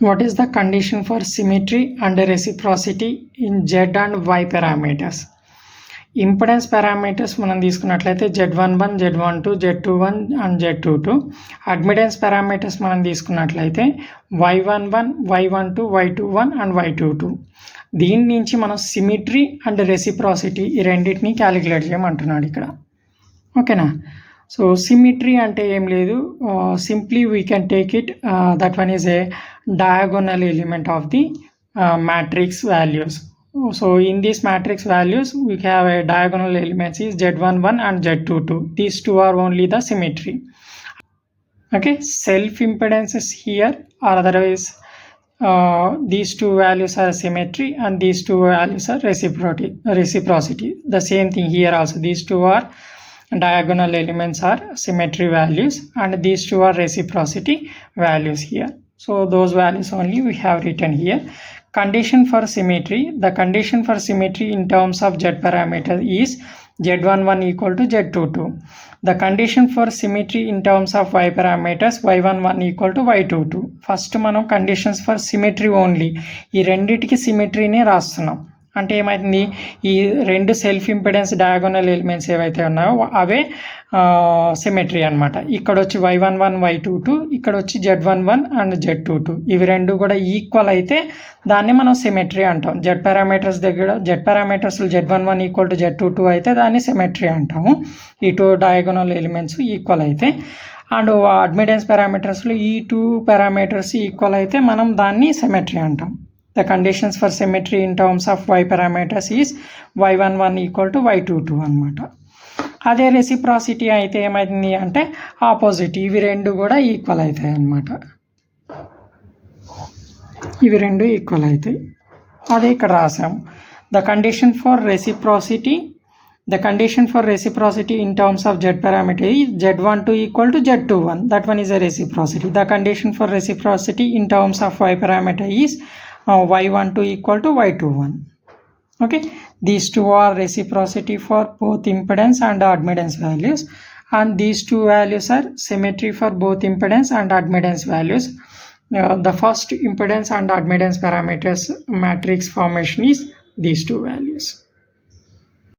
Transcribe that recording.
What is the condition for symmetry and reciprocity in Z and Y parameters? Impedance parameters మనం తీసుకున్నట్లయితే Z11, Z12, Z21 and Z22. Admittance parameters మనం తీసుకున్నట్లయితే Y11, Y12, Y21 and Y22. దీని నుంచి మనం symmetry and reciprocity ఈ రెండింటిని calculate చేయమంటున్నాడు ఇక్కడ. ఓకేనా? సో సిమిట్రీ అంటే ఏం లేదు, simply we can take it that one is a diagonal element of the matrix values. So in these matrix values we have a diagonal elements is Z11 and Z22. These two are only the symmetry. Okay, self impedances here or otherwise these two values are symmetry and these two values are reciprocity. The same thing here also, these two are diagonal elements are symmetry values and these two are reciprocity values here. So those values only we have written here. Condition for symmetry, the condition for symmetry in terms of Z parameter is Z11 equal to Z22. The condition for symmetry in terms of Y parameters, Y11 equal to Y22. First మనం conditions for symmetry only ఈ రెండిటికి సిమెట్రీనే రాస్తున్నాం. అంటే ఏమైంది, ఈ రెండు self impedance diagonal elements ఏవైతే ఉన్నాయో అవే సిమెట్రీ అనమాట. ఇక్కడ వచ్చి Y11, Y22, ఇక్కడ వచ్చి Z11 అండ్ Z22 ఇవి రెండు కూడా ఈక్వల్ అయితే దాన్ని మనం సిమెట్రీ అంటాం. జెడ్ పారామీటర్స్ దగ్గర Z parameters Z11 equal to Z22 అయితే దాన్ని సిమెట్రీ అంటాము. ఈ టూ డయాగోనల్ ఎలిమెంట్స్ ఈక్వల్ అయితే. అండ్ అడ్మిటెన్స్ పారామీటర్స్లో ఈ టూ పారామీటర్స్ ఈక్వల్ అయితే మనం దాన్ని సిమెట్రీ అంటాం. The conditions for symmetry in terms of Y parameters is Y11 equal to Y22 అనమాట. అదే రెసిప్రాసిటీ అయితే ఏమైంది అంటే ఆపోజిట్, ఇవి రెండు కూడా ఈక్వల్ అవుతాయి అన్నమాట. ఇవి రెండు ఈక్వల్ అవుతాయి, అదే ఇక్కడ రాసాము. The condition for reciprocity in terms of Z parameter is Z12 equal to Z21. That one is a reciprocity. The condition for reciprocity in terms of Y parameter is Y12 equal to Y21. Okay, these two are reciprocity for both impedance and admittance values, and these two values are symmetry for both impedance and admittance values. The first impedance and admittance parameters matrix formation is these two values.